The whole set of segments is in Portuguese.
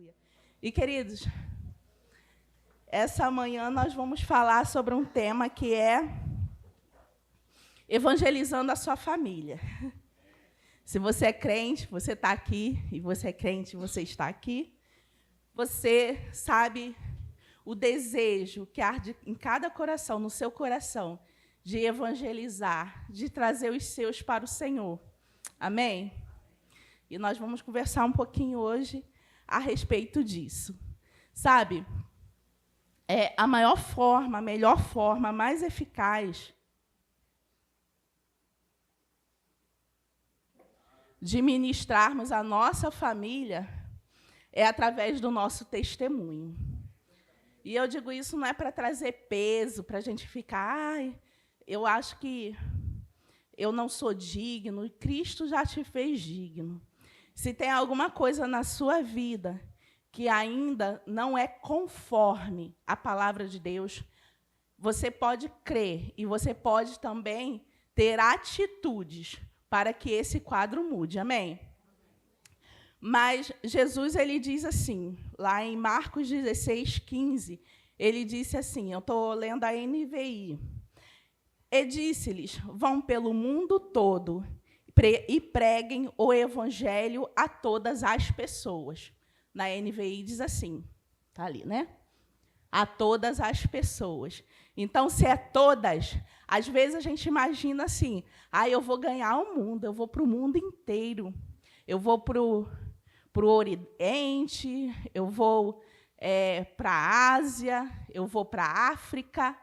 Aleluia. E, queridos, essa manhã nós vamos falar sobre um tema que é evangelizando a sua família. Se você é crente, você está aqui, e você é crente, você está aqui, você sabe o desejo que arde em cada coração, no seu coração, de evangelizar, de trazer os seus para o Senhor. Amém? E nós vamos conversar um pouquinho hoje a respeito disso. Sabe, a maior forma, a melhor forma, a mais eficaz de ministrarmos a nossa família é através do nosso testemunho. E eu digo isso não é para trazer peso, para a gente ficar, eu acho que eu não sou digno, e Cristo já te fez digno. Se tem alguma coisa na sua vida que ainda não é conforme a palavra de Deus, você pode crer e você pode também ter atitudes para que esse quadro mude. Amém? Mas Jesus ele diz assim, lá em Marcos 16:15, ele disse assim, eu estou lendo a NVI, e disse-lhes, vão pelo mundo todo e preguem o evangelho a todas as pessoas. Na NVI diz assim, está ali, né? A todas as pessoas. Então, se é todas, às vezes a gente imagina assim, eu vou ganhar o mundo, eu vou para o mundo inteiro, eu vou para o Oriente, eu vou para a Ásia, eu vou para a África,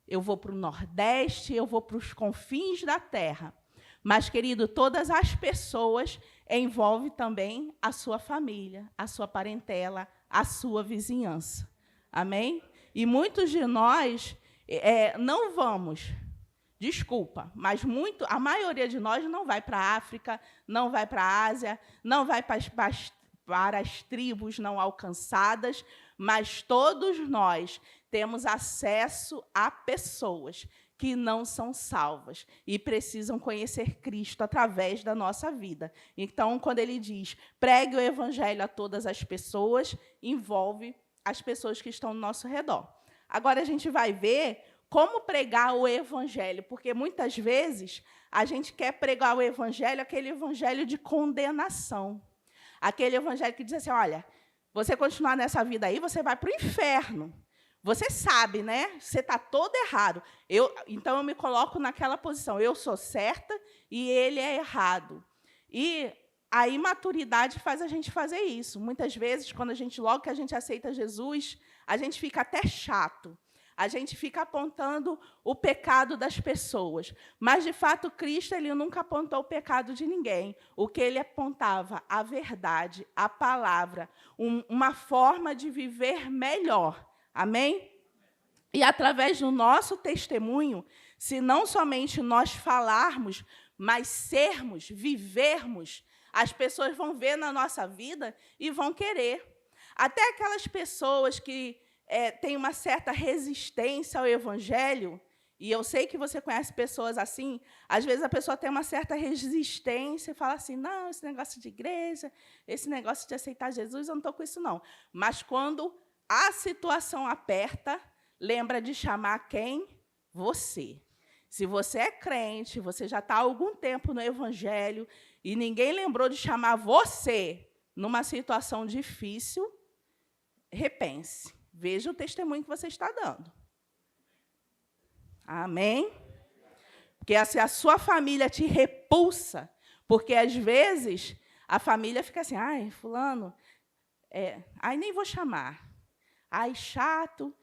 eu vou para o Nordeste, eu vou para os confins da terra. Mas, querido, todas as pessoas envolvem também a sua família, a sua parentela, a sua vizinhança. Amém? E muitos de nós não vamos, desculpa, mas a maioria de nós não vai para a África, não vai para a Ásia, não vai para as tribos não alcançadas, mas todos nós temos acesso a pessoas que não são salvas e precisam conhecer Cristo através da nossa vida. Então, quando ele diz, pregue o evangelho a todas as pessoas, envolve as pessoas que estão ao nosso redor. Agora, a gente vai ver como pregar o evangelho, porque, muitas vezes, a gente quer pregar o evangelho, aquele evangelho de condenação. Aquele evangelho que diz assim, olha, você continuar nessa vida aí, você vai para o inferno. Você sabe, né? Você está todo errado. Então, eu me coloco naquela posição. Eu sou certa e ele é errado. E a imaturidade faz a gente fazer isso. Muitas vezes, logo que a gente aceita Jesus, a gente fica até chato. A gente fica apontando o pecado das pessoas. Mas, de fato, Cristo ele nunca apontou o pecado de ninguém. O que ele apontava, a verdade, a palavra, uma forma de viver melhor. Amém? E, através do nosso testemunho, se não somente nós falarmos, mas sermos, vivermos, as pessoas vão ver na nossa vida e vão querer. Até aquelas pessoas que têm uma certa resistência ao evangelho, e eu sei que você conhece pessoas assim, às vezes a pessoa tem uma certa resistência e fala assim, não, esse negócio de igreja, esse negócio de aceitar Jesus, eu não estou com isso, não. Mas, quando a situação aperta, lembra de chamar quem? Você. Se você é crente, você já está há algum tempo no evangelho e ninguém lembrou de chamar você numa situação difícil, repense. Veja o testemunho que você está dando. Amém? Porque se a sua família te repulsa, porque, às vezes, a família fica assim, fulano, nem vou chamar. Chato.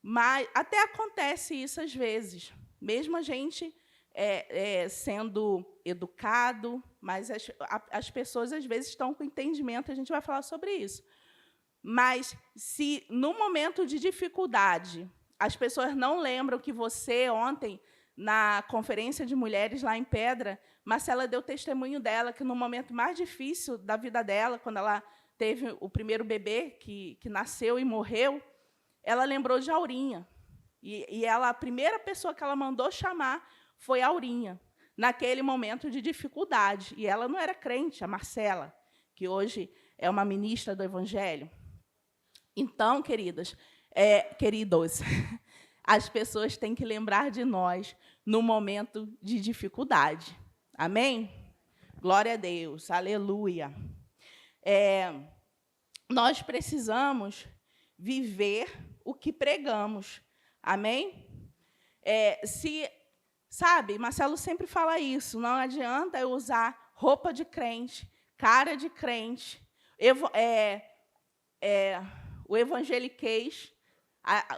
Mas até acontece isso às vezes. Mesmo a gente sendo educado, mas as pessoas, às vezes, estão com entendimento, a gente vai falar sobre isso. Mas, se, no momento de dificuldade, as pessoas não lembram que você, ontem, na conferência de mulheres lá em Pedra, Marcela deu testemunho dela, que, no momento mais difícil da vida dela, quando ela teve o primeiro bebê, que nasceu e morreu, ela lembrou de Aurinha. E a primeira pessoa que ela mandou chamar foi Aurinha, naquele momento de dificuldade. E ela não era crente, a Marcela, que hoje é uma ministra do Evangelho. Então, queridos, as pessoas têm que lembrar de nós no momento de dificuldade. Amém? Glória a Deus, aleluia. Nós precisamos viver o que pregamos. Amém? Sabe, Marcelo sempre fala isso, não adianta eu usar roupa de crente, cara de crente, o evangeliquez,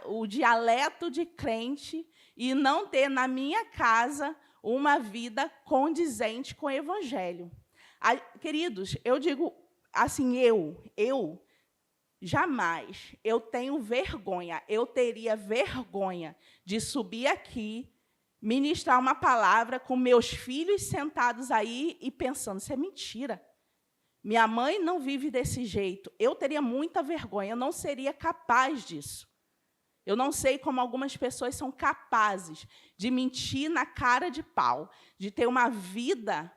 o dialeto de crente, e não ter na minha casa uma vida condizente com o evangelho. Queridos, eu digo assim, eu jamais, eu tenho vergonha, eu teria vergonha de subir aqui, ministrar uma palavra com meus filhos sentados aí e pensando, isso é mentira. Minha mãe não vive desse jeito. Eu teria muita vergonha, eu não seria capaz disso. Eu não sei como algumas pessoas são capazes de mentir na cara de pau, de ter uma vida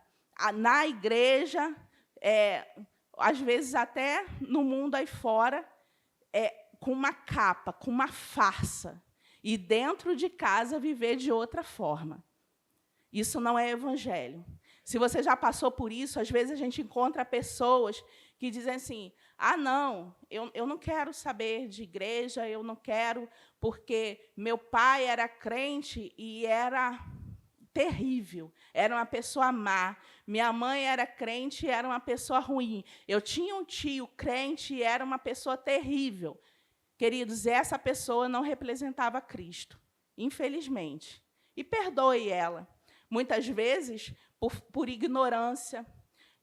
na igreja, às vezes até no mundo aí fora, com uma capa, com uma farsa, e dentro de casa viver de outra forma. Isso não é evangelho. Se você já passou por isso, às vezes a gente encontra pessoas que dizem assim, não, eu não quero saber de igreja, eu não quero, porque meu pai era crente e era terrível, era uma pessoa má. Minha mãe era crente e era uma pessoa ruim. Eu tinha um tio crente e era uma pessoa terrível. Queridos, essa pessoa não representava Cristo, infelizmente. E perdoe ela. Muitas vezes, por ignorância,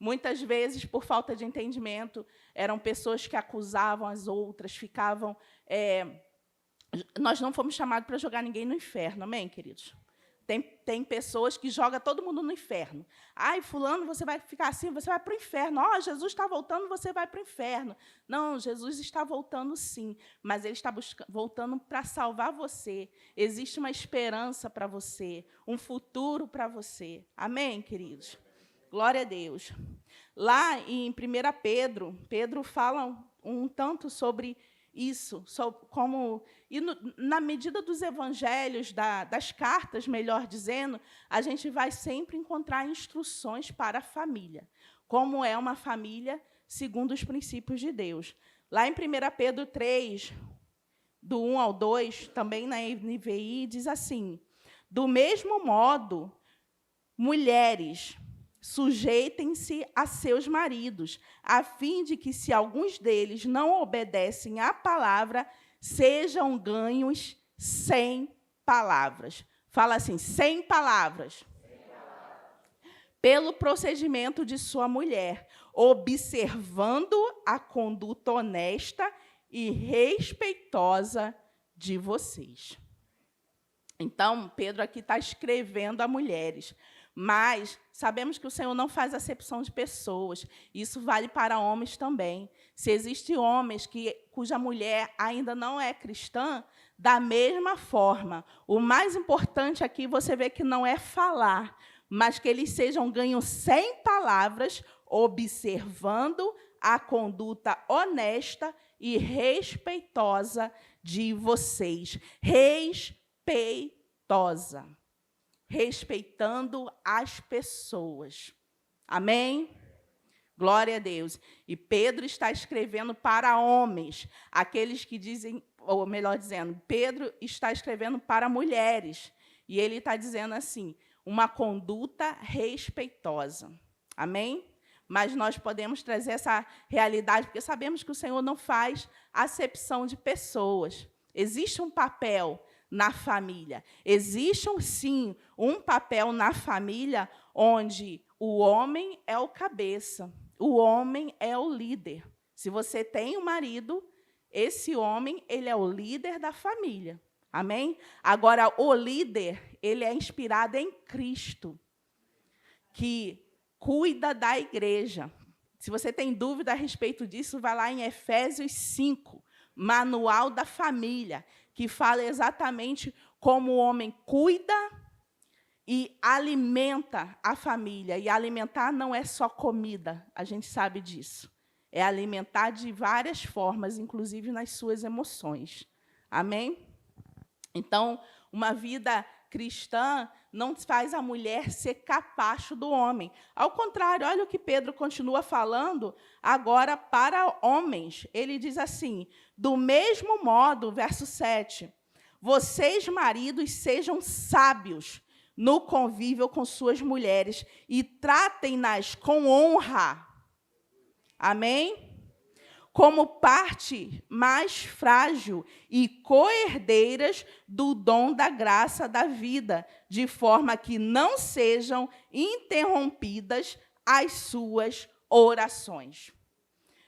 muitas vezes, por falta de entendimento, eram pessoas que acusavam as outras, ficavam... Nós não fomos chamados para jogar ninguém no inferno, amém, queridos? Tem pessoas que jogam todo mundo no inferno. Fulano, você vai ficar assim, você vai para o inferno. Jesus está voltando, você vai para o inferno. Não, Jesus está voltando, sim, mas Ele está voltando para salvar você. Existe uma esperança para você, um futuro para você. Amém, queridos? Glória a Deus. Lá em 1 Pedro fala um tanto sobre isso, na medida dos evangelhos, das cartas, melhor dizendo, a gente vai sempre encontrar instruções para a família, como é uma família segundo os princípios de Deus. Lá em 1 Pedro 3, do 1 ao 2, também na NVI, diz assim, do mesmo modo, mulheres, sujeitem-se a seus maridos, a fim de que, se alguns deles não obedecem à palavra, sejam ganhos sem palavras. Fala assim, sem palavras. Pelo procedimento de sua mulher, observando a conduta honesta e respeitosa de vocês. Então, Pedro aqui está escrevendo a mulheres. Mas sabemos que o Senhor não faz acepção de pessoas. Isso vale para homens também. Se existem homens cuja mulher ainda não é cristã, da mesma forma. O mais importante aqui, você vê que não é falar, mas que eles sejam ganhos sem palavras, observando a conduta honesta e respeitosa de vocês. Respeitosa. Respeitando as pessoas. Amém? Glória a Deus. E Pedro está escrevendo para homens, aqueles que dizem, ou melhor dizendo, Pedro está escrevendo para mulheres. E ele está dizendo assim, uma conduta respeitosa. Amém? Mas nós podemos trazer essa realidade, porque sabemos que o Senhor não faz acepção de pessoas. Existe um papel na família. Existe, sim, um papel na família onde o homem é o cabeça, o homem é o líder. Se você tem um marido, esse homem ele é o líder da família. Amém? Agora, o líder ele é inspirado em Cristo, que cuida da igreja. Se você tem dúvida a respeito disso, vai lá em Efésios 5, Manual da Família, que fala exatamente como o homem cuida e alimenta a família. E alimentar não é só comida, a gente sabe disso. é alimentar de várias formas, inclusive nas suas emoções. Amém? Então, uma vida cristã não faz a mulher ser capacho do homem. Ao contrário, olha o que Pedro continua falando agora para homens. Ele diz assim, do mesmo modo, verso 7, vocês, maridos, sejam sábios no convívio com suas mulheres e tratem-nas com honra. Amém? Como parte mais frágil e co-herdeiras do dom da graça da vida, de forma que não sejam interrompidas as suas orações.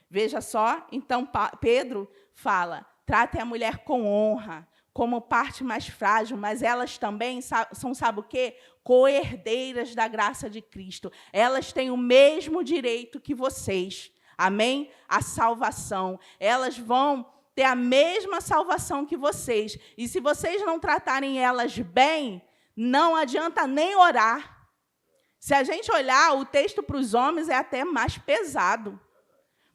Veja só, então Pedro fala, tratem a mulher com honra, como parte mais frágil, mas elas também são, sabe o quê? Co-herdeiras da graça de Cristo. Elas têm o mesmo direito que vocês. Amém? A salvação. Elas vão ter a mesma salvação que vocês. E se vocês não tratarem elas bem, não adianta nem orar. Se a gente olhar, o texto para os homens é até mais pesado,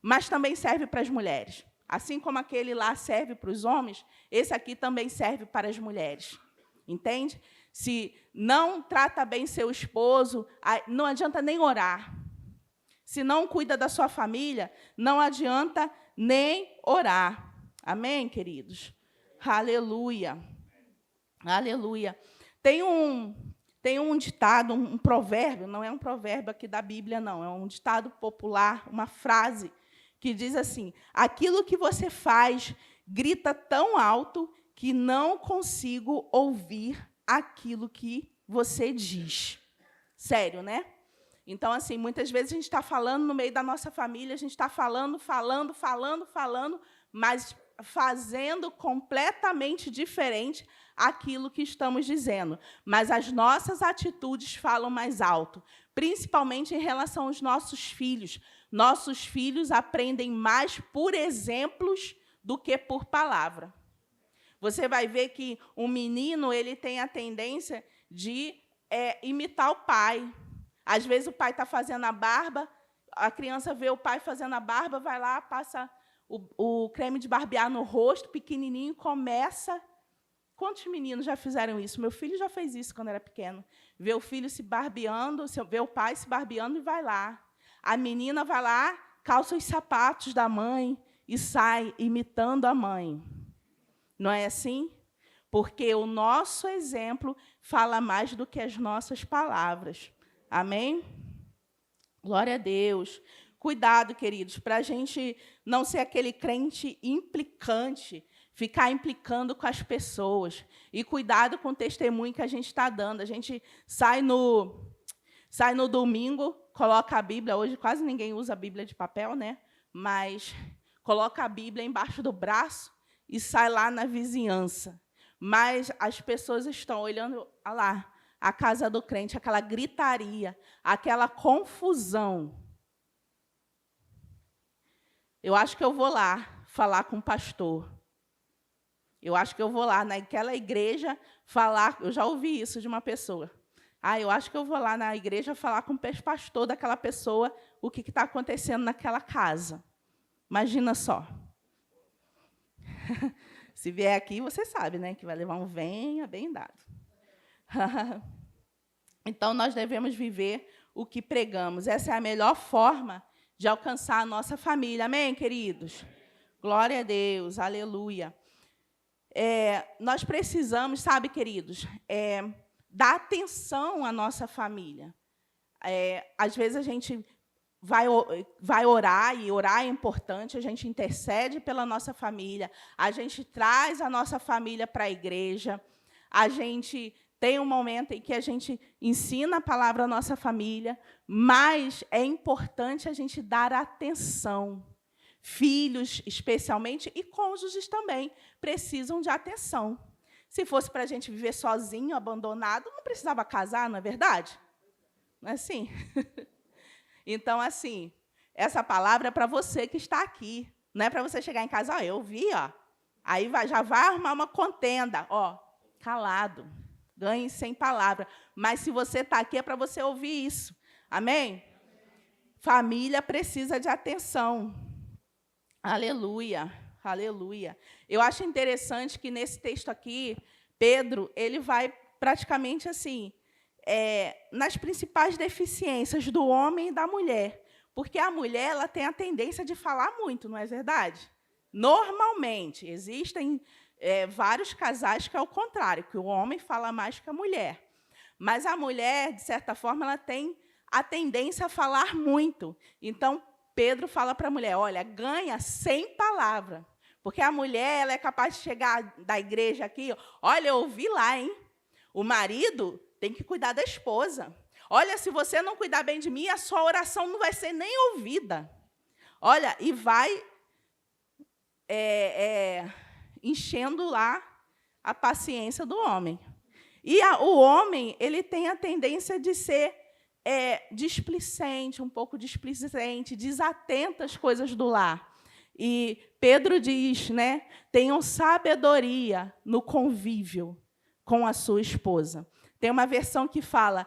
mas também serve para as mulheres. Assim como aquele lá serve para os homens, esse aqui também serve para as mulheres. Entende? Se não trata bem seu esposo, não adianta nem orar. Se não cuida da sua família, não adianta nem orar. Amém, queridos? Aleluia. Aleluia. Tem um ditado, um provérbio, não é um provérbio aqui da Bíblia, não, é um ditado popular, uma frase, que diz assim, aquilo que você faz grita tão alto que não consigo ouvir aquilo que você diz. Sério, né? Então, assim, muitas vezes a gente está falando no meio da nossa família, a gente está falando, mas fazendo completamente diferente aquilo que estamos dizendo. Mas as nossas atitudes falam mais alto, principalmente em relação aos nossos filhos. Nossos filhos aprendem mais por exemplos do que por palavra. Você vai ver que um menino ele tem a tendência de imitar o pai. Às vezes, o pai está fazendo a barba, a criança vê o pai fazendo a barba, vai lá, passa o creme de barbear no rosto, pequenininho, começa... Quantos meninos já fizeram isso? Meu filho já fez isso quando era pequeno. Vê o filho se barbeando, vê o pai se barbeando e vai lá. A menina vai lá, calça os sapatos da mãe e sai imitando a mãe. Não é assim? Porque o nosso exemplo fala mais do que as nossas palavras. Amém? Glória a Deus. Cuidado, queridos, para a gente não ser aquele crente implicante, ficar implicando com as pessoas. E cuidado com o testemunho que a gente está dando. A gente sai no domingo, coloca a Bíblia. Hoje quase ninguém usa a Bíblia de papel, né? Mas coloca a Bíblia embaixo do braço e sai lá na vizinhança. Mas as pessoas estão olhando, olha lá, a casa do crente, aquela gritaria, aquela confusão. Eu acho que eu vou lá falar com o pastor. Eu acho que eu vou lá naquela igreja falar... Eu já ouvi isso de uma pessoa. Eu acho que eu vou lá na igreja falar com o pastor daquela pessoa o que está acontecendo naquela casa. Imagina só. Se vier aqui, você sabe, né, que vai levar um venha bem dado. Então, nós devemos viver o que pregamos. Essa é a melhor forma de alcançar a nossa família. Amém, queridos? Glória a Deus, aleluia. Nós precisamos, sabe, queridos, dar atenção à nossa família. Às vezes, a gente vai orar, e orar é importante, a gente intercede pela nossa família, a gente traz a nossa família para a igreja, a gente tem um momento em que a gente ensina a palavra à nossa família, mas é importante a gente dar atenção. Filhos, especialmente, e cônjuges também, precisam de atenção. Se fosse para a gente viver sozinho, abandonado, não precisava casar, não é verdade? Não é assim? Então, assim, essa palavra é para você que está aqui. Não é para você chegar em casa, eu vi, aí já vai arrumar uma contenda, calado, ganhe sem palavra. Mas, se você está aqui, é para você ouvir isso. Amém? Família precisa de atenção. Aleluia, aleluia. Eu acho interessante que, nesse texto aqui, Pedro ele vai praticamente assim, nas principais deficiências do homem e da mulher. Porque a mulher ela tem a tendência de falar muito, não é verdade? Normalmente, existem vários casais que é o contrário, que o homem fala mais que a mulher. Mas a mulher, de certa forma, ela tem a tendência a falar muito. Então, Pedro fala para a mulher, olha, ganha sem palavra. Porque a mulher ela é capaz de chegar da igreja aqui, olha, eu ouvi lá, hein? O marido tem que cuidar da esposa. Olha, se você não cuidar bem de mim, a sua oração não vai ser nem ouvida. Olha, e vai enchendo lá a paciência do homem. E o homem ele tem a tendência de ser displicente, um pouco displicente, desatento às coisas do lar. E Pedro diz, né, tenham sabedoria no convívio com a sua esposa. Tem uma versão que fala,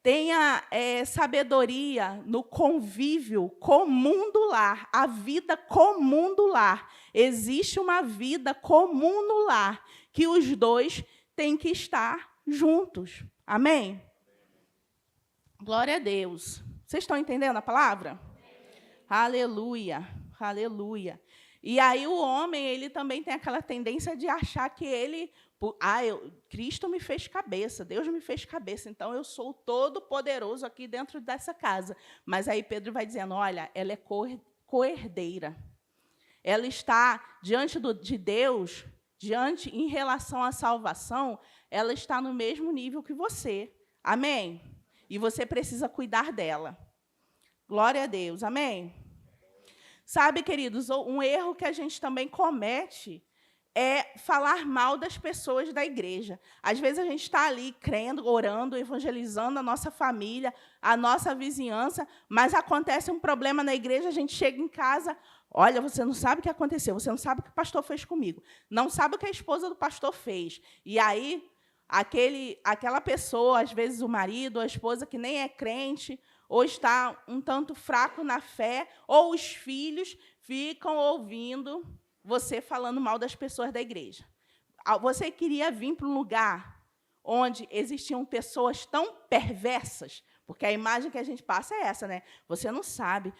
tenha sabedoria no convívio comum do lar, a vida comum do lar. Existe uma vida comum no lar, que os dois têm que estar juntos. Amém? Glória a Deus. Vocês estão entendendo a palavra? Aleluia, aleluia. E aí o homem ele também tem aquela tendência de achar que ele... Cristo me fez cabeça, Deus me fez cabeça, então eu sou todo poderoso aqui dentro dessa casa. Mas aí Pedro vai dizendo, olha, ela é coerdeira. Ela está diante de Deus, em relação à salvação, ela está no mesmo nível que você. Amém? E você precisa cuidar dela. Glória a Deus. Amém? Sabe, queridos, um erro que a gente também comete é falar mal das pessoas da igreja. Às vezes, a gente está ali crendo, orando, evangelizando a nossa família, a nossa vizinhança, mas acontece um problema na igreja, a gente chega em casa, olha, você não sabe o que aconteceu, você não sabe o que o pastor fez comigo, não sabe o que a esposa do pastor fez. E aí, aquela pessoa, às vezes o marido ou a esposa que nem é crente, ou está um tanto fraco na fé, ou os filhos ficam ouvindo você falando mal das pessoas da igreja. Você queria vir para um lugar onde existiam pessoas tão perversas, porque a imagem que a gente passa é essa, né? Você não sabe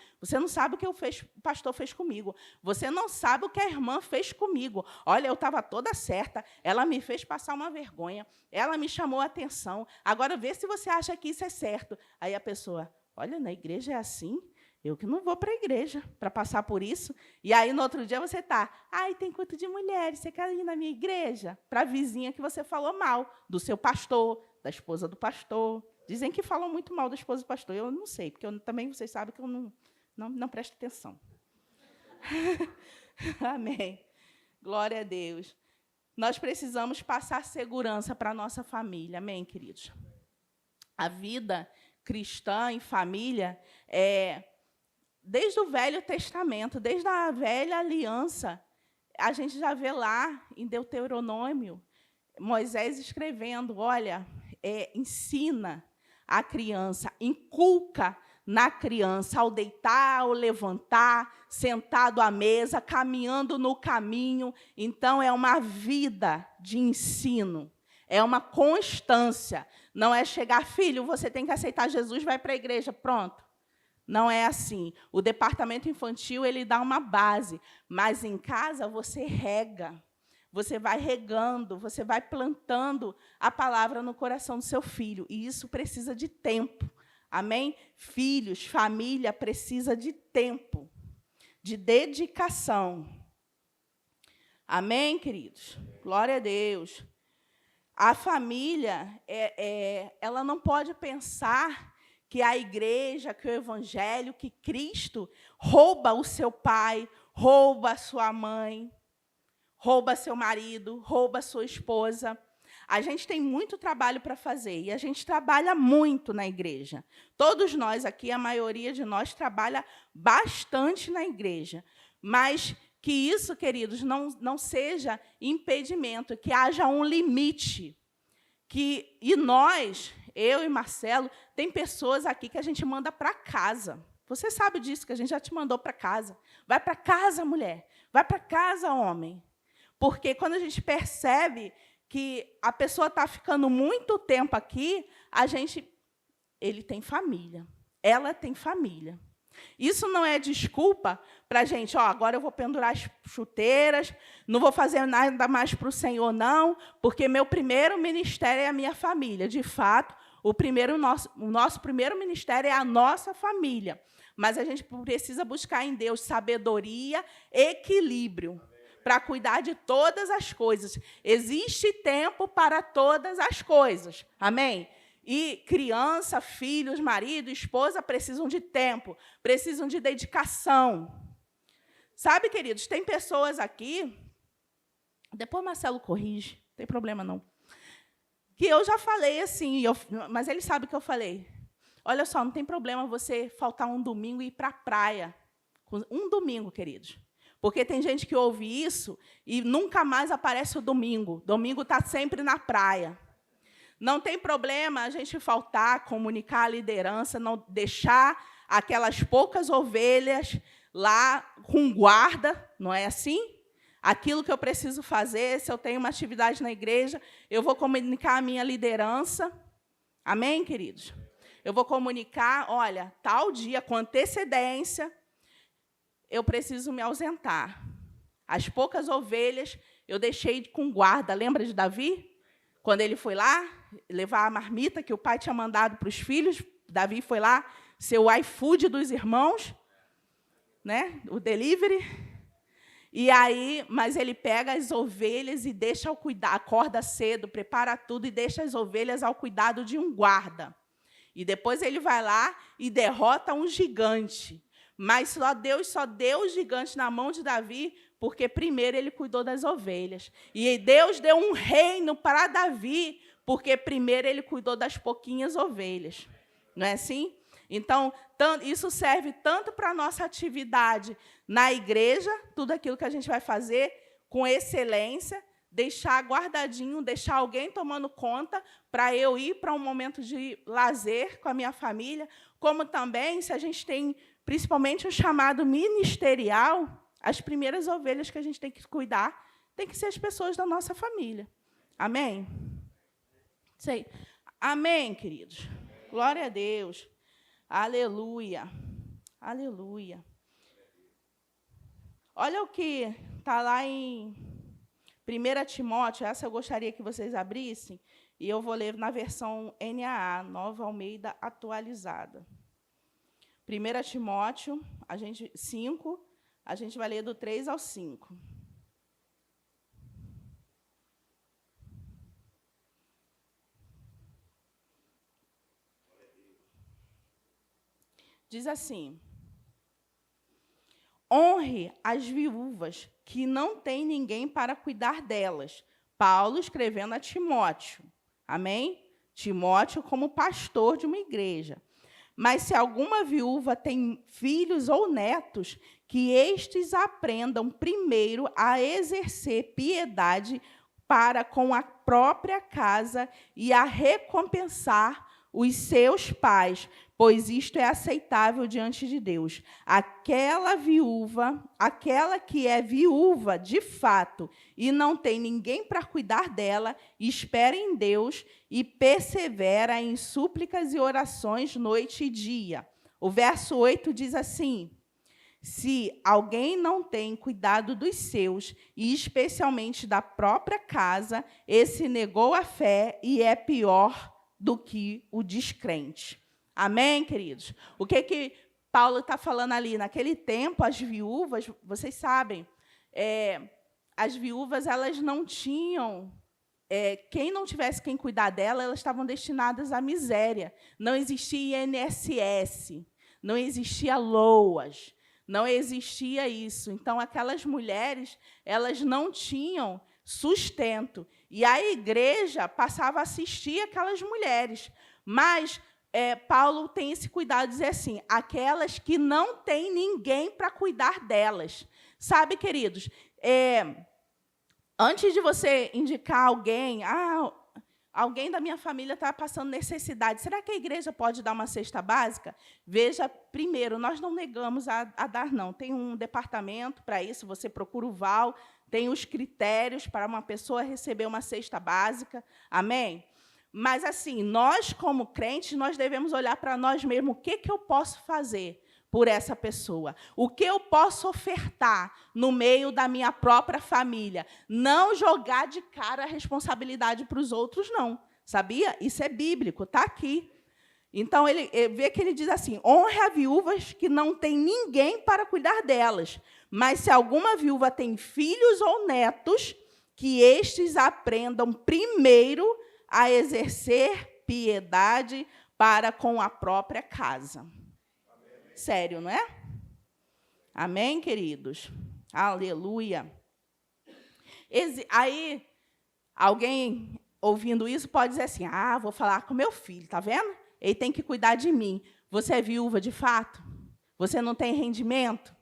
o que o pastor fez comigo, você não sabe o que a irmã fez comigo. Olha, eu estava toda certa, ela me fez passar uma vergonha, ela me chamou a atenção, agora vê se você acha que isso é certo. Aí a pessoa, olha, na igreja é assim? Eu que não vou para a igreja para passar por isso. E aí, no outro dia, você está, tem culto de mulheres, você quer ir na minha igreja? Para a vizinha que você falou mal, do seu pastor, da esposa do pastor. Dizem que falam muito mal da esposa do pastor. Eu não sei, porque também vocês sabem que eu não presto atenção. Amém. Glória a Deus. Nós precisamos passar segurança para a nossa família. Amém, queridos? A vida cristã em família desde o Velho Testamento, desde a velha aliança, a gente já vê lá em Deuteronômio, Moisés escrevendo, olha, ensina a criança, inculca na criança, ao deitar, ao levantar, sentado à mesa, caminhando no caminho. Então, é uma vida de ensino, é uma constância. Não é chegar, filho, você tem que aceitar Jesus, vai para a igreja, pronto. Não é assim. O departamento infantil ele dá uma base, mas em casa você rega. Você vai regando, você vai plantando a palavra no coração do seu filho. E isso precisa de tempo. Amém? Filhos, família precisa de tempo, de dedicação. Amém, queridos? Glória a Deus. A família, ela não pode pensar que a igreja, que o evangelho, que Cristo rouba o seu pai, rouba a sua mãe, rouba seu marido, rouba sua esposa. A gente tem muito trabalho para fazer e a gente trabalha muito na igreja. Todos nós aqui, a maioria de nós, trabalha bastante na igreja. Mas que isso, queridos, não seja impedimento, que haja um limite. E nós, eu e Marcelo, tem pessoas aqui que a gente manda para casa. Você sabe disso, que a gente já te mandou para casa. Vai para casa, mulher. Vai para casa, homem. Porque quando a gente percebe que a pessoa está ficando muito tempo aqui, ele tem família, ela tem família. Isso não é desculpa para a gente, agora eu vou pendurar as chuteiras, não vou fazer nada mais para o Senhor, não, porque meu primeiro ministério é a minha família. De fato, o nosso primeiro ministério é a nossa família. Mas a gente precisa buscar em Deus sabedoria, equilíbrio, para cuidar de todas as coisas. Existe tempo para todas as coisas. Amém? E criança, filhos, marido, esposa precisam de tempo, precisam de dedicação. Sabe, queridos, tem pessoas aqui, depois Marcelo corrige, não tem problema não, que eu já falei assim, mas ele sabe o que eu falei. Olha só, não tem problema você faltar um domingo e ir para a praia. Um domingo, queridos. Porque tem gente que ouve isso e nunca mais aparece o domingo. Domingo está sempre na praia. Não tem problema a gente faltar, comunicar a liderança, não deixar aquelas poucas ovelhas lá com guarda, não é assim? Aquilo que eu preciso fazer, se eu tenho uma atividade na igreja, eu vou comunicar a minha liderança. Amém, queridos? Eu vou comunicar, olha, tal dia, com antecedência, eu preciso me ausentar. As poucas ovelhas eu deixei com guarda. Lembra de Davi? Quando ele foi lá levar a marmita que o pai tinha mandado para os filhos, Davi foi lá ser o iFood dos irmãos, né? O delivery. E aí, mas ele pega as ovelhas e deixa ao cuidado, acorda cedo, prepara tudo e deixa as ovelhas ao cuidado de um guarda. E depois ele vai lá e derrota um gigante. Mas só deu o gigante na mão de Davi, porque primeiro ele cuidou das ovelhas. E Deus deu um reino para Davi, porque primeiro ele cuidou das pouquinhas ovelhas. Não é assim? Então, isso serve tanto para a nossa atividade na igreja, tudo aquilo que a gente vai fazer com excelência, deixar guardadinho, deixar alguém tomando conta para eu ir para um momento de lazer com a minha família, como também, se a gente tem principalmente o chamado ministerial, as primeiras ovelhas que a gente tem que cuidar tem que ser as pessoas da nossa família. Amém? Sei. Amém, queridos? Glória a Deus. Aleluia. Aleluia. Olha o que está lá em 1 Timóteo, essa eu gostaria que vocês abrissem, e eu vou ler na versão NAA, Nova Almeida Atualizada. 1 Timóteo 5, a gente vai ler do 3 ao 5. Diz assim: honre as viúvas, que não têm ninguém para cuidar delas. Paulo escrevendo a Timóteo. Amém? Timóteo como pastor de uma igreja. Mas se alguma viúva tem filhos ou netos, que estes aprendam primeiro a exercer piedade para com a própria casa e a recompensar os seus pais, pois isto é aceitável diante de Deus. Aquela que é viúva de fato e não tem ninguém para cuidar dela, espera em Deus e persevera em súplicas e orações noite e dia. O verso 8 diz assim: se alguém não tem cuidado dos seus, e especialmente da própria casa, esse negou a fé e é pior do que o descrente. Amém, queridos? O que Paulo está falando ali? Naquele tempo, as viúvas, vocês sabem, as viúvas elas não tinham, quem não tivesse quem cuidar dela, elas estavam destinadas à miséria. Não existia INSS, não existia LOAS, não existia isso. Então, aquelas mulheres, elas não tinham sustento. E a igreja passava a assistir aquelas mulheres. Mas Paulo tem esse cuidado de dizer assim, aquelas que não têm ninguém para cuidar delas. Sabe, queridos, antes de você indicar alguém, alguém da minha família está passando necessidade. Será que a igreja pode dar uma cesta básica? Veja, primeiro, nós não negamos a dar, não. Tem um departamento para isso, você procura o VAL, tem os critérios para uma pessoa receber uma cesta básica. Amém? Mas, assim, nós, como crentes, nós devemos olhar para nós mesmos. O que eu posso fazer por essa pessoa? O que eu posso ofertar no meio da minha própria família? Não jogar de cara a responsabilidade para os outros, não. Sabia? Isso é bíblico, está aqui. Então, ele vê que ele diz assim, honre a viúvas que não tem ninguém para cuidar delas. Mas, se alguma viúva tem filhos ou netos, que estes aprendam primeiro a exercer piedade para com a própria casa. Sério, não é? Amém, queridos? Aleluia. Aí, alguém ouvindo isso pode dizer assim, vou falar com meu filho, está vendo? Ele tem que cuidar de mim. Você é viúva de fato? Você não tem rendimento?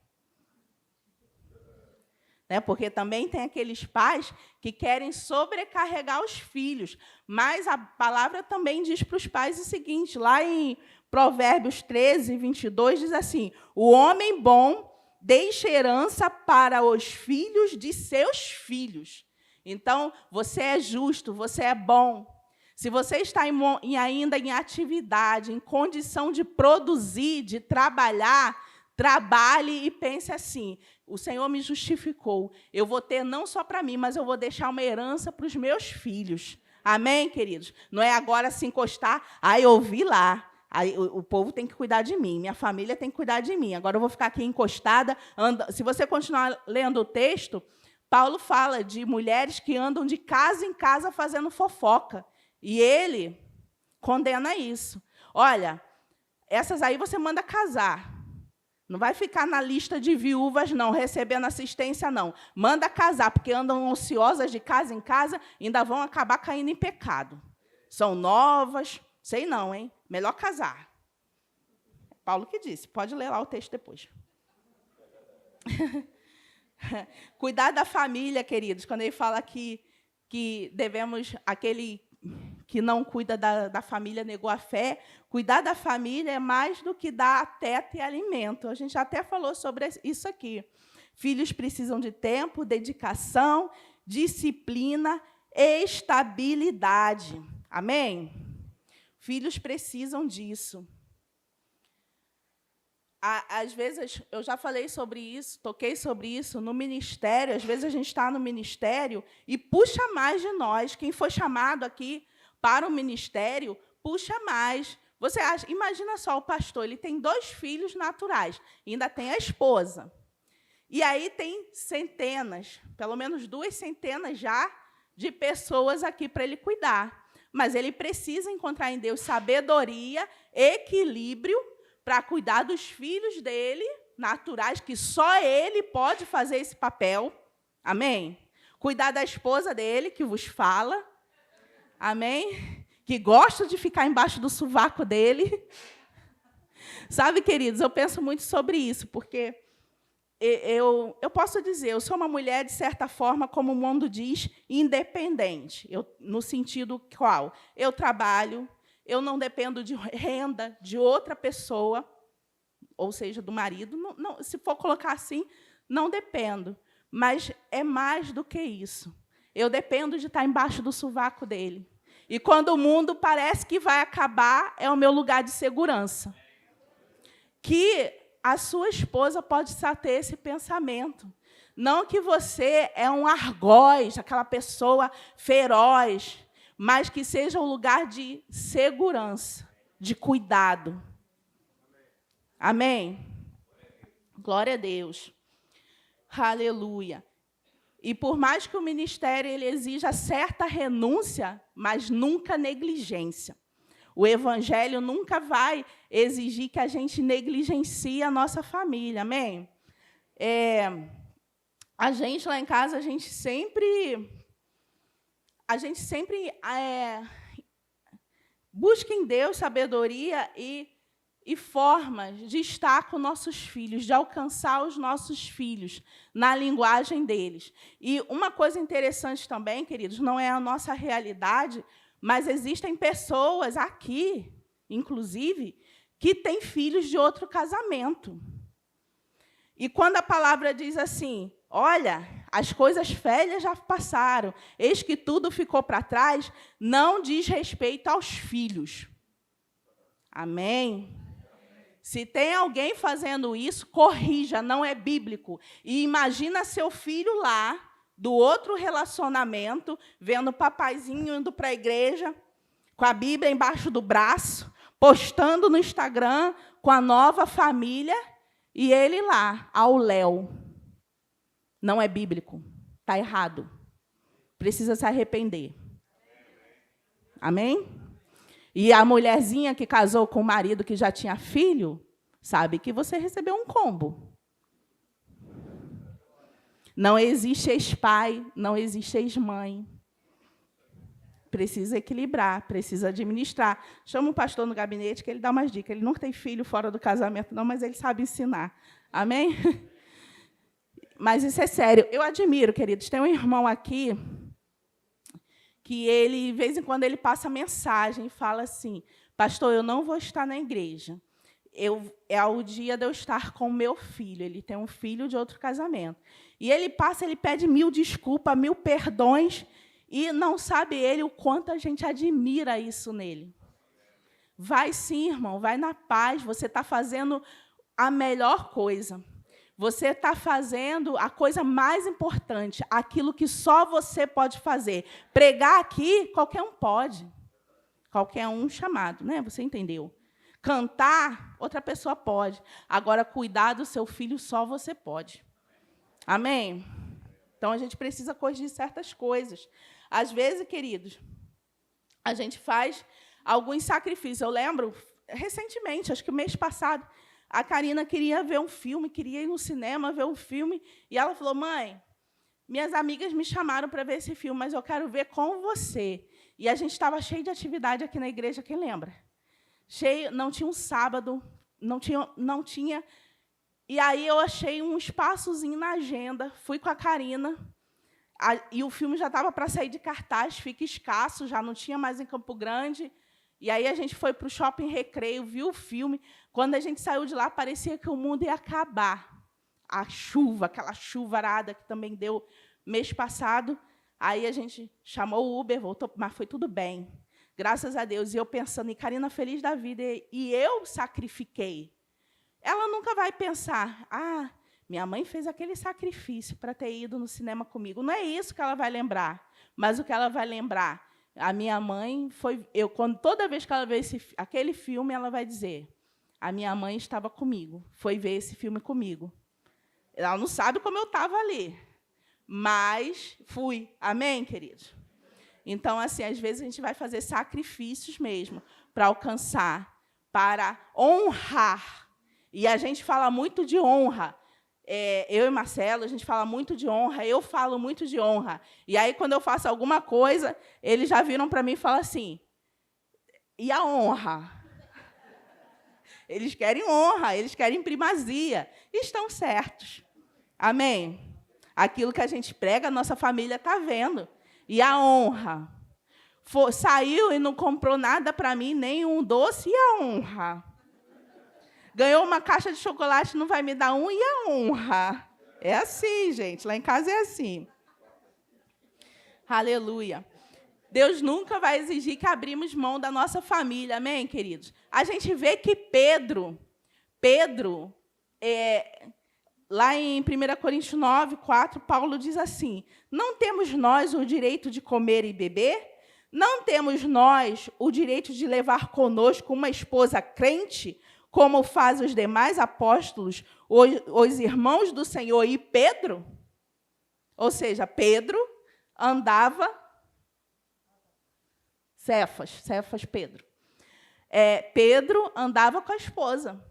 Porque também tem aqueles pais que querem sobrecarregar os filhos. Mas a palavra também diz para os pais o seguinte, lá em Provérbios 13, 22, diz assim, o homem bom deixa herança para os filhos de seus filhos. Então, você é justo, você é bom. Se você está ainda em atividade, em condição de produzir, de trabalhar, trabalhe e pense assim, o Senhor me justificou, eu vou ter não só para mim, mas eu vou deixar uma herança para os meus filhos. Amém, queridos? Não é agora se encostar, eu vi lá, o povo tem que cuidar de mim, minha família tem que cuidar de mim, agora eu vou ficar aqui encostada. Se você continuar lendo o texto, Paulo fala de mulheres que andam de casa em casa fazendo fofoca, e ele condena isso. Olha, essas aí você manda casar. Não vai ficar na lista de viúvas, não, recebendo assistência, não. Manda casar, porque andam ociosas de casa em casa e ainda vão acabar caindo em pecado. São novas, sei não, hein? Melhor casar. Paulo que disse, pode ler lá o texto depois. Cuidar da família, queridos, quando ele fala que devemos, aquele que não cuida da família negou a fé, cuidar da família é mais do que dar teto e alimento. A gente até falou sobre isso aqui. Filhos precisam de tempo, dedicação, disciplina, estabilidade. Amém? Filhos precisam disso. Às vezes, eu já falei sobre isso, toquei sobre isso no ministério. Às vezes, a gente está no ministério e puxa mais de nós. Quem foi chamado aqui para o ministério, puxa mais. Você acha, imagina só o pastor, ele tem 2 filhos naturais, ainda tem a esposa. E aí tem centenas, pelo menos 2 centenas já, de pessoas aqui para ele cuidar. Mas ele precisa encontrar em Deus sabedoria, equilíbrio, para cuidar dos filhos dele, naturais, que só ele pode fazer esse papel. Amém? Cuidar da esposa dele, que vos fala. Amém? Que gosta de ficar embaixo do sovaco dele. Sabe, queridos, eu penso muito sobre isso, porque eu posso dizer, eu sou uma mulher, de certa forma, como o mundo diz, independente. No sentido qual? Eu trabalho, eu não dependo de renda de outra pessoa, ou seja, do marido. Não, se for colocar assim, não dependo. Mas é mais do que isso. Eu dependo de estar embaixo do sovaco dele. E quando o mundo parece que vai acabar, é o meu lugar de segurança. Que a sua esposa pode só ter esse pensamento. Não que você é um argóis, aquela pessoa feroz, mas que seja um lugar de segurança, de cuidado. Amém? Glória a Deus. Aleluia. E por mais que o ministério ele exija certa renúncia, mas nunca negligência. O evangelho nunca vai exigir que a gente negligencie a nossa família. Amém? A gente lá em casa, a gente sempre busca em Deus sabedoria e formas de estar com nossos filhos, de alcançar os nossos filhos na linguagem deles. E uma coisa interessante também, queridos, não é a nossa realidade, Mas existem pessoas aqui, inclusive, que têm filhos de outro casamento. E quando a palavra diz assim, olha, as coisas velhas já passaram, eis que tudo ficou para trás, não diz respeito aos filhos. Amém? Se tem alguém fazendo isso, corrija, não é bíblico. E imagina seu filho lá, do outro relacionamento, vendo o papaizinho indo para a igreja, com a Bíblia embaixo do braço, postando no Instagram com a nova família, e ele lá, ao léu. Não é bíblico. Está errado. Precisa se arrepender. Amém? E a mulherzinha que casou com o marido que já tinha filho, sabe que você recebeu um combo. Não existe ex-pai, não existe ex-mãe. Precisa equilibrar, precisa administrar. Chama o pastor no gabinete, que ele dá umas dicas. Ele não tem filho fora do casamento, não, mas ele sabe ensinar. Amém? Mas isso é sério. Eu admiro, queridos. Tem um irmão aqui que ele, de vez em quando, ele passa mensagem e fala assim, pastor, eu não vou estar na igreja. É o dia de eu estar com o meu filho. Ele tem um filho de outro casamento. E ele passa, ele pede 1000 desculpas, 1000 perdões, e não sabe ele o quanto a gente admira isso nele. Vai sim, irmão, vai na paz. Você está fazendo a melhor coisa. Você está fazendo a coisa mais importante, aquilo que só você pode fazer. Pregar aqui, qualquer um pode. Qualquer um chamado, né? Você entendeu? Cantar, outra pessoa pode. Agora, cuidar do seu filho, só você pode. Amém? Então, a gente precisa corrigir certas coisas. Às vezes, queridos, a gente faz alguns sacrifícios. Eu lembro, recentemente, acho que o mês passado, a Karina queria ver um filme, queria ir no cinema ver um filme, e ela falou, mãe, minhas amigas me chamaram para ver esse filme, mas eu quero ver com você. E a gente estava cheio de atividade aqui na igreja, quem lembra? Cheio, não tinha um sábado, não tinha. E aí eu achei um espaçozinho na agenda, fui com a Karina, e o filme já estava para sair de cartaz, fica escasso, já não tinha mais em Campo Grande. E aí a gente foi para o Shopping Recreio, viu o filme. Quando a gente saiu de lá, parecia que o mundo ia acabar. A chuva, aquela chuvarada que também deu mês passado. Aí a gente chamou o Uber, voltou, mas foi tudo bem. Graças a Deus. E eu pensando, e Karina feliz da vida, e eu sacrifiquei. Ela nunca vai pensar, minha mãe fez aquele sacrifício para ter ido no cinema comigo. Não é isso que ela vai lembrar. Mas o que ela vai lembrar, a minha mãe foi... toda vez que ela vê aquele filme, ela vai dizer, a minha mãe estava comigo, foi ver esse filme comigo. Ela não sabe como eu estava ali, mas fui. Amém, queridos? Então, assim, às vezes a gente vai fazer sacrifícios mesmo para alcançar, para honrar. E a gente fala muito de honra. Eu e Marcelo, a gente fala muito de honra, eu falo muito de honra. E aí, quando eu faço alguma coisa, eles já viram para mim e falam assim, e a honra? Eles querem honra, eles querem primazia. E estão certos. Amém? Aquilo que a gente prega, a nossa família está vendo. E a honra? Saiu e não comprou nada para mim, nem um doce, e a honra? Ganhou uma caixa de chocolate, não vai me dar um, e a honra? É assim, gente. Lá em casa é assim. Aleluia. Deus nunca vai exigir que abrimos mão da nossa família. Amém, queridos? A gente vê que Pedro, lá em 1 Coríntios 9, 4, Paulo diz assim, não temos nós o direito de comer e beber? Não temos nós o direito de levar conosco uma esposa crente, como fazem os demais apóstolos, os irmãos do Senhor e Pedro? Ou seja, Pedro andava... Cefas, Pedro. Pedro andava com a esposa.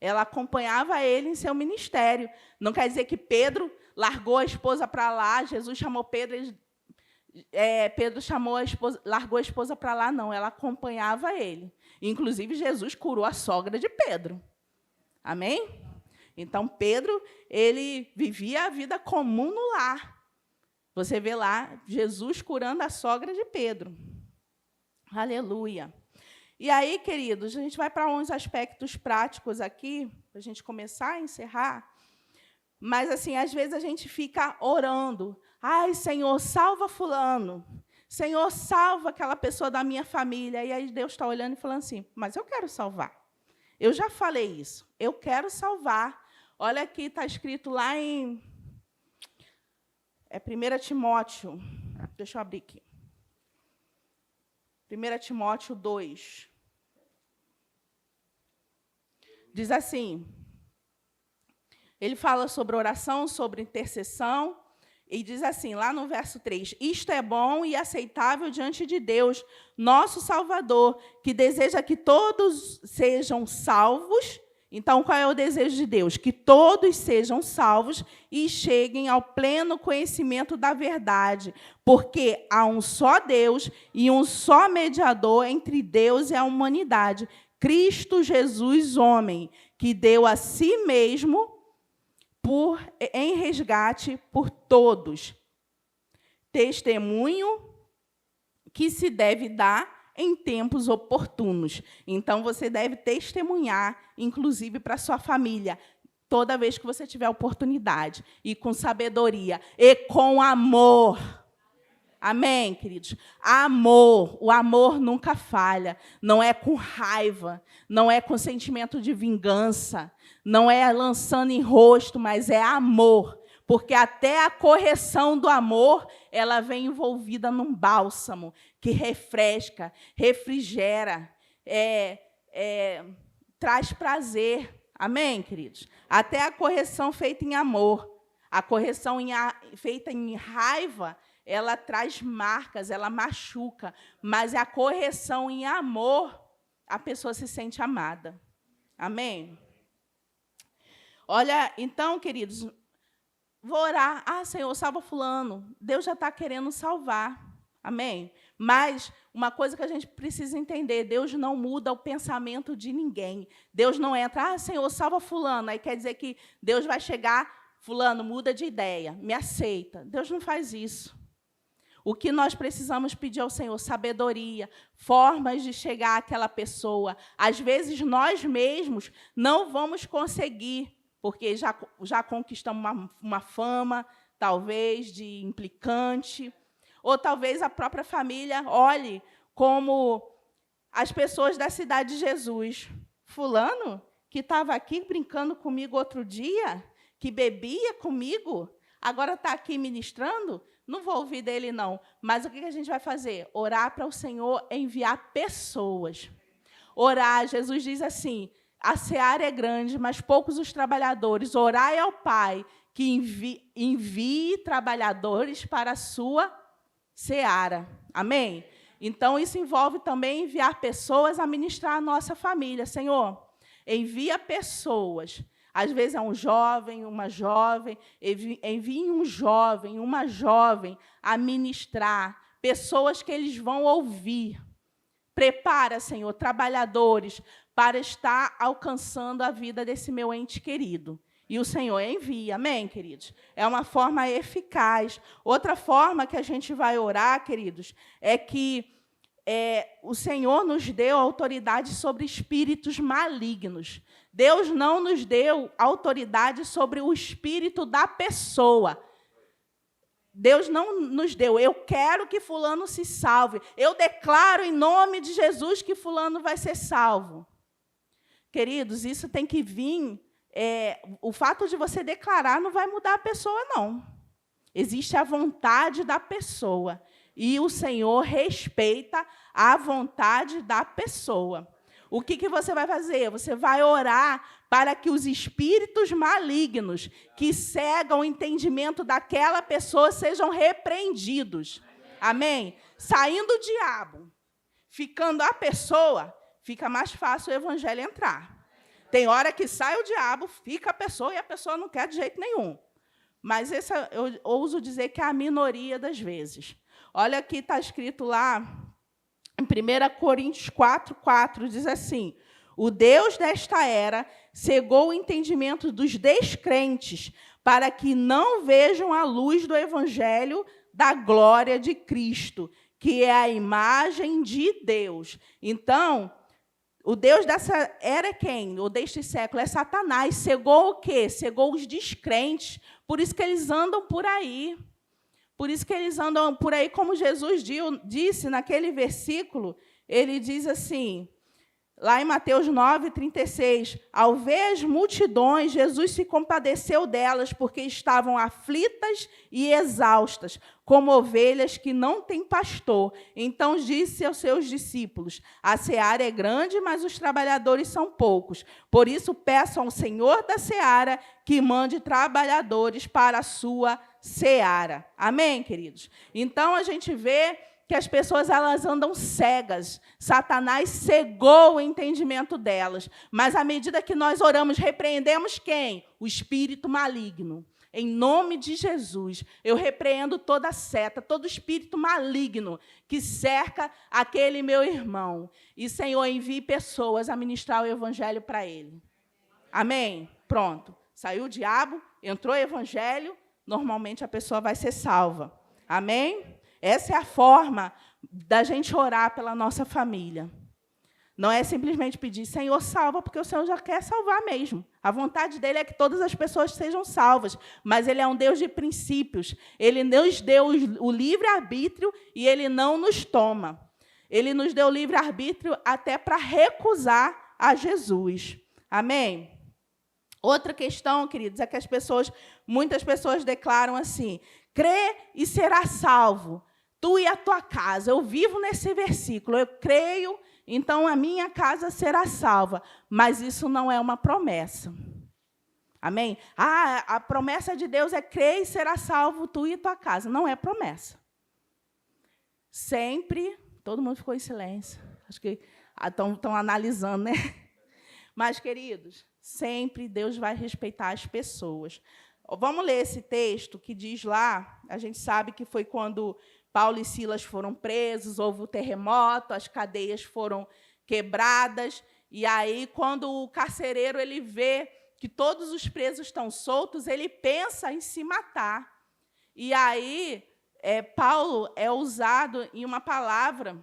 Ela acompanhava ele em seu ministério. Não quer dizer que Pedro largou a esposa para lá, Jesus chamou Pedro, Pedro largou a esposa para lá, não. Ela acompanhava ele. Inclusive, Jesus curou a sogra de Pedro. Amém? Então, Pedro, ele vivia a vida comum no lar. Você vê lá, Jesus curando a sogra de Pedro. Aleluia. E aí, queridos, a gente vai para uns aspectos práticos aqui, para a gente começar a encerrar. Mas, assim, às vezes a gente fica orando. Ai, Senhor, salva fulano. Senhor, salva aquela pessoa da minha família. E aí Deus está olhando e falando assim, mas eu quero salvar. Eu já falei isso. Eu quero salvar. Olha aqui, está escrito lá em 1 Timóteo. Deixa eu abrir aqui. 1 Timóteo 2. Diz assim, ele fala sobre oração, sobre intercessão, e diz assim, lá no verso 3, isto é bom e aceitável diante de Deus, nosso Salvador, que deseja que todos sejam salvos. Então, qual é o desejo de Deus? Que todos sejam salvos e cheguem ao pleno conhecimento da verdade, porque há um só Deus e um só mediador entre Deus e a humanidade, Cristo Jesus, homem, que deu a si mesmo em resgate por todos. Testemunho que se deve dar em tempos oportunos. Então, você deve testemunhar, inclusive para a sua família, toda vez que você tiver oportunidade, e com sabedoria, e com amor. Amém, queridos? Amor. O amor nunca falha. Não é com raiva, não é com sentimento de vingança, não é lançando em rosto, mas é amor. Porque até a correção do amor, ela vem envolvida num bálsamo que refresca, refrigera, traz prazer. Amém, queridos? Até a correção feita em amor. A correção feita em raiva, ela traz marcas, ela machuca, mas a correção em amor, a pessoa se sente amada. Amém? Olha, então, queridos, vou orar. Ah, Senhor, salva fulano. Deus já está querendo salvar. Amém? Mas uma coisa que a gente precisa entender, Deus não muda o pensamento de ninguém. Deus não entra, ah, Senhor, salva fulano. Aí quer dizer que Deus vai chegar, fulano, muda de ideia, me aceita. Deus não faz isso. O que nós precisamos pedir ao Senhor? Sabedoria, formas de chegar àquela pessoa. Às vezes, nós mesmos não vamos conseguir, porque já conquistamos uma fama, talvez, de implicante, ou talvez a própria família olhe como as pessoas da cidade de Jesus. Fulano, que estava aqui brincando comigo outro dia, que bebia comigo, agora está aqui ministrando, não vou ouvir dele, não. Mas o que a gente vai fazer? Orar para o Senhor enviar pessoas. Orar, Jesus diz assim, a seara é grande, mas poucos os trabalhadores. Orai ao Pai que envie trabalhadores para a sua seara. Amém? Então, isso envolve também enviar pessoas a ministrar a nossa família. Senhor, envia pessoas. Às vezes é um jovem, uma jovem, envie um jovem, uma jovem a ministrar, pessoas que eles vão ouvir. Prepara, Senhor, trabalhadores para estar alcançando a vida desse meu ente querido. E o Senhor envia, amém, queridos? É uma forma eficaz. Outra forma que a gente vai orar, queridos, é que o Senhor nos deu autoridade sobre espíritos malignos. Deus não nos deu autoridade sobre o espírito da pessoa. Deus não nos deu, eu quero que fulano se salve. Eu declaro em nome de Jesus que fulano vai ser salvo. Queridos, isso tem que vir. O fato de você declarar não vai mudar a pessoa, não. Existe a vontade da pessoa. E o Senhor respeita a vontade da pessoa. O que você vai fazer? Você vai orar para que os espíritos malignos que cegam o entendimento daquela pessoa sejam repreendidos. Amém? Saindo o diabo, ficando a pessoa, fica mais fácil o evangelho entrar. Tem hora que sai o diabo, fica a pessoa e a pessoa não quer de jeito nenhum. Mas essa, eu ouso dizer que é a minoria das vezes. Olha aqui, está escrito lá, em 1 Coríntios 4:4, diz assim, o Deus desta era cegou o entendimento dos descrentes para que não vejam a luz do evangelho da glória de Cristo, que é a imagem de Deus. Então, o Deus dessa era é quem? O deste século é Satanás. Cegou o quê? Cegou os descrentes. Por isso que eles andam por aí. Por isso que eles andam por aí, como Jesus disse naquele versículo, ele diz assim, lá em Mateus 9:36, ao ver as multidões, Jesus se compadeceu delas, porque estavam aflitas e exaustas, como ovelhas que não têm pastor. Então disse aos seus discípulos, a seara é grande, mas os trabalhadores são poucos. Por isso peçam ao Senhor da seara que mande trabalhadores para a sua seara. Amém, queridos? Então, a gente vê que as pessoas elas andam cegas. Satanás cegou o entendimento delas. Mas, à medida que nós oramos, repreendemos quem? O espírito maligno. Em nome de Jesus, eu repreendo toda seta, todo espírito maligno que cerca aquele meu irmão. E, Senhor, envie pessoas a ministrar o evangelho para ele. Amém? Pronto. Saiu o diabo, entrou o evangelho, normalmente a pessoa vai ser salva. Amém? Essa é a forma da gente orar pela nossa família. Não é simplesmente pedir, Senhor, salva, porque o Senhor já quer salvar mesmo. A vontade dele é que todas as pessoas sejam salvas, mas ele é um Deus de princípios. Ele nos deu o livre-arbítrio e ele não nos toma. Ele nos deu o livre-arbítrio até para recusar a Jesus. Amém? Outra questão, queridos, é que muitas pessoas declaram assim, crê e será salvo, tu e a tua casa. Eu vivo nesse versículo, eu creio, então a minha casa será salva. Mas isso não é uma promessa. Amém? A promessa de Deus é crer e será salvo, tu e tua casa. Não é promessa. Sempre, todo mundo ficou em silêncio. Acho que estão analisando, né? Mas, queridos, sempre Deus vai respeitar as pessoas. Vamos ler esse texto que diz lá, a gente sabe que foi quando Paulo e Silas foram presos, houve o terremoto, as cadeias foram quebradas, e aí, quando o carcereiro ele vê que todos os presos estão soltos, ele pensa em se matar. E aí, Paulo é usado em uma palavra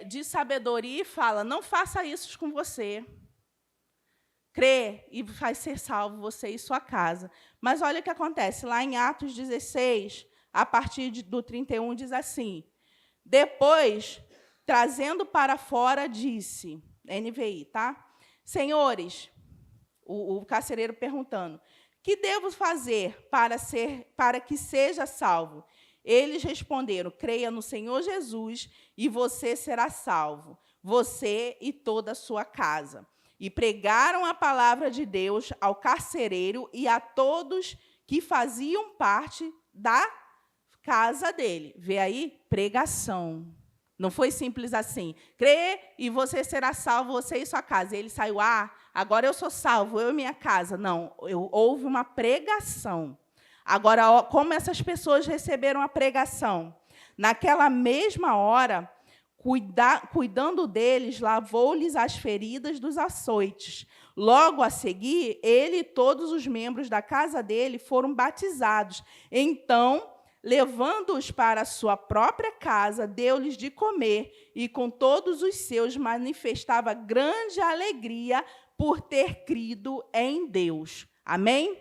de sabedoria e fala, não faça isso com você. Crê e vai ser salvo você e sua casa. Mas olha o que acontece. Lá em Atos 16, a partir do 31, diz assim, depois, trazendo para fora, disse, NVI, tá? Senhores, o carcereiro perguntando, que devo fazer para que seja salvo? Eles responderam, creia no Senhor Jesus e você será salvo, você e toda a sua casa. E pregaram a palavra de Deus ao carcereiro e a todos que faziam parte da casa dele. Vê aí? Pregação. Não foi simples assim. Crê e você será salvo, você e sua casa. E ele saiu, agora eu sou salvo, eu e minha casa. Não, houve uma pregação. Agora, como essas pessoas receberam a pregação? Naquela mesma hora, cuidando deles, lavou-lhes as feridas dos açoites. Logo a seguir, ele e todos os membros da casa dele foram batizados. Então, levando-os para a sua própria casa, deu-lhes de comer, e com todos os seus manifestava grande alegria por ter crido em Deus. Amém?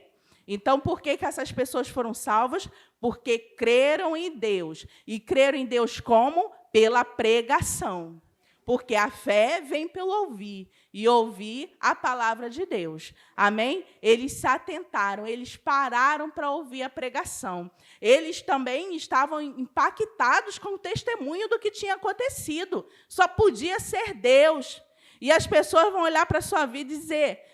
Então, por que essas pessoas foram salvas? Porque creram em Deus. E creram em Deus como? Pela pregação. Porque a fé vem pelo ouvir, e ouvir a palavra de Deus. Amém? Eles se atentaram, eles pararam para ouvir a pregação. Eles também estavam impactados com o testemunho do que tinha acontecido. Só podia ser Deus. E as pessoas vão olhar para a sua vida e dizer,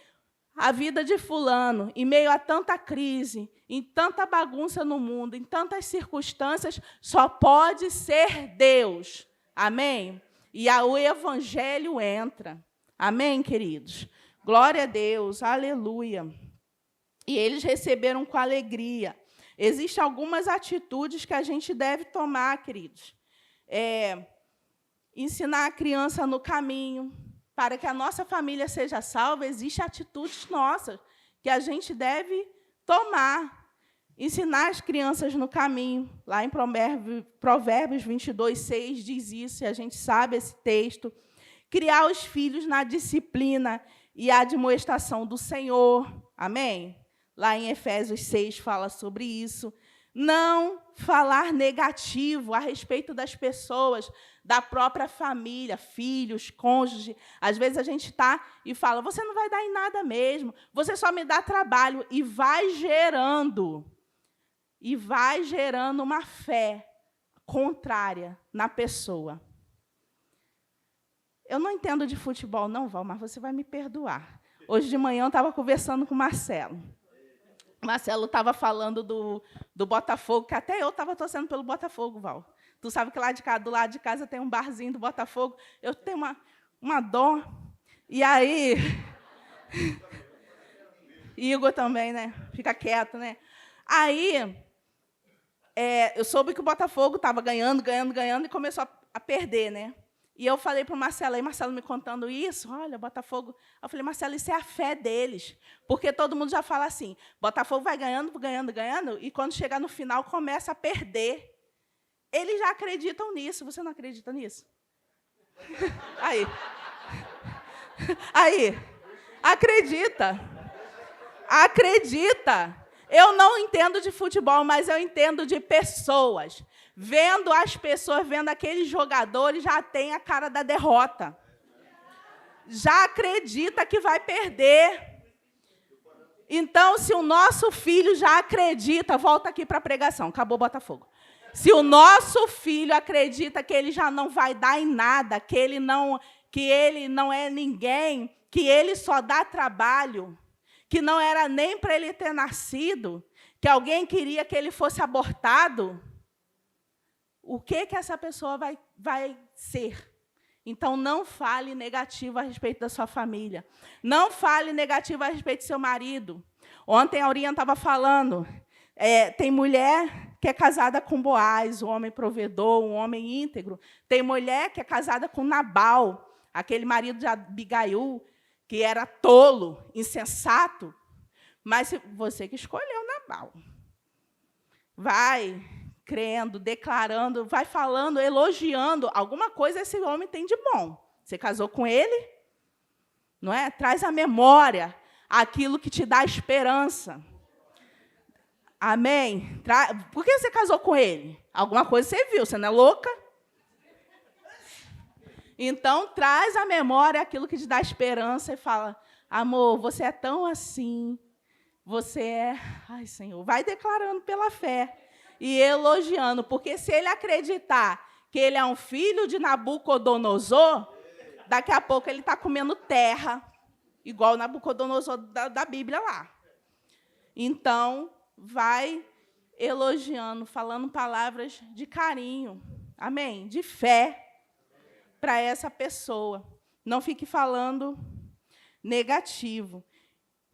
a vida de fulano, em meio a tanta crise, em tanta bagunça no mundo, em tantas circunstâncias, só pode ser Deus. Amém? E o evangelho entra. Amém, queridos? Glória a Deus, aleluia. E eles receberam com alegria. Existem algumas atitudes que a gente deve tomar, queridos. Ensinar a criança no caminho. Para que a nossa família seja salva, existem atitudes nossas que a gente deve tomar. Ensinar as crianças no caminho. Lá em Provérbios 22:6 diz isso, e a gente sabe esse texto. Criar os filhos na disciplina e admoestação do Senhor. Amém? Lá em Efésios 6 fala sobre isso. Não falar negativo a respeito das pessoas, da própria família, filhos, cônjuge. Às vezes a gente está e fala, você não vai dar em nada mesmo, você só me dá trabalho, e vai gerando uma fé contrária na pessoa. Eu não entendo de futebol, não, Val, mas você vai me perdoar. Hoje de manhã eu estava conversando com o Marcelo. O Marcelo estava falando do Botafogo, que até eu estava torcendo pelo Botafogo, Val. Tu sabe que do lado de casa tem um barzinho do Botafogo. Eu tenho uma dó. E aí... Igor também, né? Fica quieto, né? Aí, eu soube que o Botafogo estava ganhando, e começou a perder, né? E eu falei para o Marcelo, aí Marcelo me contando isso, olha, Botafogo... Eu falei, Marcelo, isso é a fé deles. Porque todo mundo já fala assim, Botafogo vai ganhando, e quando chega no final, começa a perder. Eles já acreditam nisso. Você não acredita nisso? Aí. Acredita. Eu não entendo de futebol, mas eu entendo de pessoas. Vendo as pessoas, vendo aqueles jogadores, já tem a cara da derrota. Já acredita que vai perder. Então, se o nosso filho já acredita, volta aqui para a pregação, acabou o Botafogo. Se o nosso filho acredita que ele já não vai dar em nada, que ele não é ninguém, que ele só dá trabalho, que não era nem para ele ter nascido, que alguém queria que ele fosse abortado, o que essa pessoa vai ser? Então, não fale negativo a respeito da sua família. Não fale negativo a respeito do seu marido. Ontem a Aurinha estava falando, tem mulher que é casada com Boaz, um homem provedor, um homem íntegro. Tem mulher que é casada com Nabal, aquele marido de Abigail, que era tolo, insensato. Mas você que escolheu Nabal. Vai crendo, declarando, vai falando, elogiando. Alguma coisa esse homem tem de bom. Você casou com ele? Não é? Traz à memória aquilo que te dá esperança. Amém? Por que você casou com ele? Alguma coisa você viu, você não é louca? Então, traz à memória aquilo que te dá esperança e fala, amor, você é tão assim, você é... Ai, Senhor, vai declarando pela fé e elogiando, porque se ele acreditar que ele é um filho de Nabucodonosor, daqui a pouco ele está comendo terra, igual o Nabucodonosor da Bíblia lá. Então, vai elogiando, falando palavras de carinho, amém? De fé para essa pessoa. Não fique falando negativo.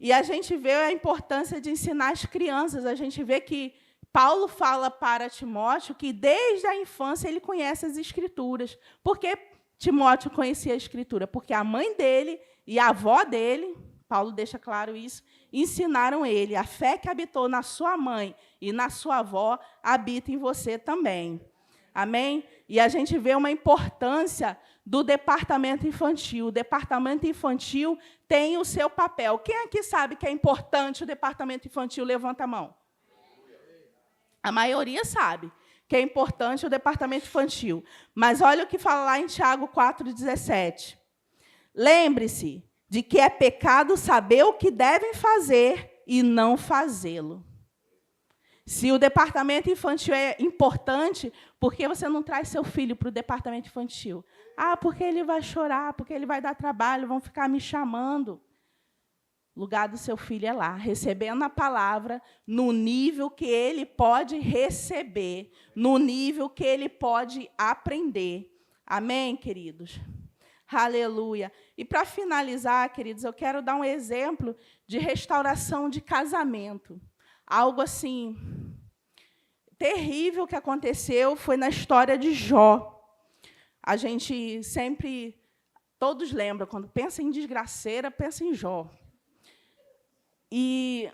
E a gente vê a importância de ensinar as crianças. A gente vê que Paulo fala para Timóteo que, desde a infância, ele conhece as Escrituras. Por que Timóteo conhecia a Escritura? Porque a mãe dele e a avó dele, Paulo deixa claro isso, ensinaram ele. A fé que habitou na sua mãe e na sua avó habita em você também. Amém? E a gente vê uma importância do departamento infantil. O departamento infantil tem o seu papel. Quem aqui sabe que é importante o departamento infantil? Levanta a mão. A maioria sabe que é importante o departamento infantil. Mas olha o que fala lá em Tiago 4,17. Lembre-se de que é pecado saber o que devem fazer e não fazê-lo. Se o departamento infantil é importante, por que você não traz seu filho para o departamento infantil? Ah, porque ele vai chorar, porque ele vai dar trabalho, vão ficar me chamando. O lugar do seu filho é lá, recebendo a palavra no nível que ele pode receber, no nível que ele pode aprender. Amém, queridos? Aleluia. E, para finalizar, queridos, eu quero dar um exemplo de restauração de casamento. Algo assim terrível que aconteceu foi na história de Jó. A gente sempre, todos lembram, quando pensa em desgraceira, pensa em Jó. E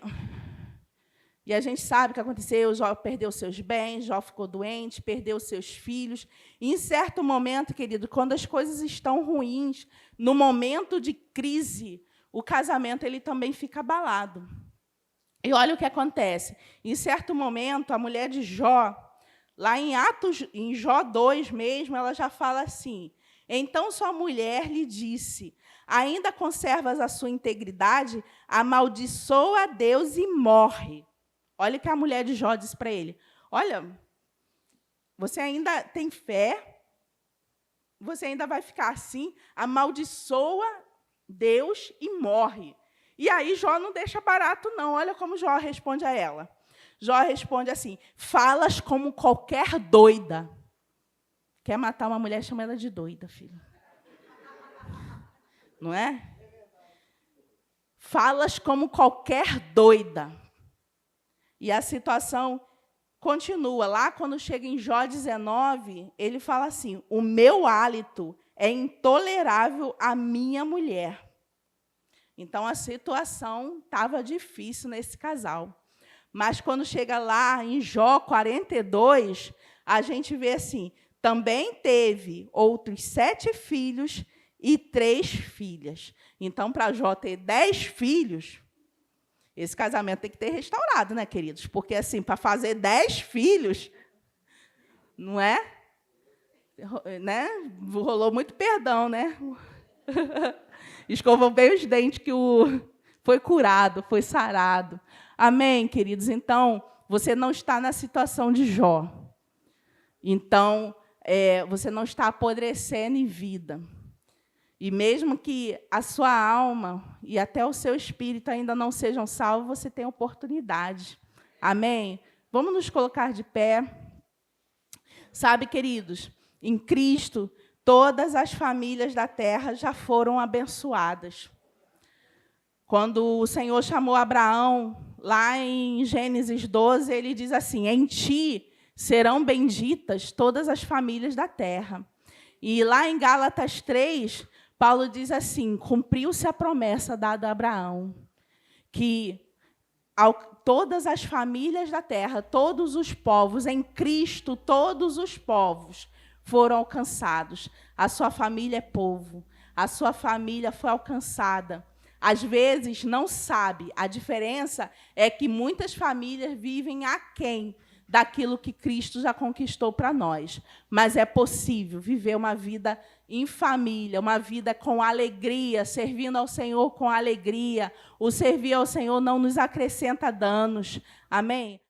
E a gente sabe o que aconteceu, Jó perdeu seus bens, Jó ficou doente, perdeu seus filhos. E, em certo momento, querido, quando as coisas estão ruins, no momento de crise, o casamento ele também fica abalado. E olha o que acontece. Em certo momento, a mulher de Jó, lá em Jó 2 mesmo, ela já fala assim: então sua mulher lhe disse: ainda conservas a sua integridade? Amaldiçoa a Deus e morre. Olha o que a mulher de Jó disse para ele: olha, você ainda tem fé? Você ainda vai ficar assim? Amaldiçoa Deus e morre. E aí Jó não deixa barato, não. Olha como Jó responde a ela. Jó responde assim: falas como qualquer doida. Quer matar uma mulher, chama ela de doida, filho. Não é? Falas como qualquer doida. E a situação continua. Lá, quando chega em Jó 19, ele fala assim: o meu hálito é intolerável à minha mulher. Então, a situação estava difícil nesse casal. Mas, quando chega lá em Jó 42, a gente vê assim: também teve outros 7 filhos e 3 filhas. Então, para Jó ter 10 filhos, esse casamento tem que ter restaurado, né, queridos? Porque, assim, para fazer 10 filhos, não é? Né? Rolou muito perdão, né? Escovou bem os dentes que foi curado, foi sarado. Amém, queridos? Então, você não está na situação de Jó. Então, você não está apodrecendo em vida. E mesmo que a sua alma e até o seu espírito ainda não sejam salvos, você tem oportunidade. Amém? Vamos nos colocar de pé. Sabe, queridos, em Cristo, todas as famílias da terra já foram abençoadas. Quando o Senhor chamou Abraão, lá em Gênesis 12, ele diz assim: em ti serão benditas todas as famílias da terra. E lá em Gálatas 3, Paulo diz assim: cumpriu-se a promessa dada a Abraão, que todas as famílias da terra, todos os povos, em Cristo, todos os povos foram alcançados. A sua família é povo, a sua família foi alcançada. Às vezes, não sabe, a diferença é que muitas famílias vivem aquém daquilo que Cristo já conquistou para nós. Mas é possível viver uma vida em família, uma vida com alegria, servindo ao Senhor com alegria. O servir ao Senhor não nos acrescenta danos. Amém?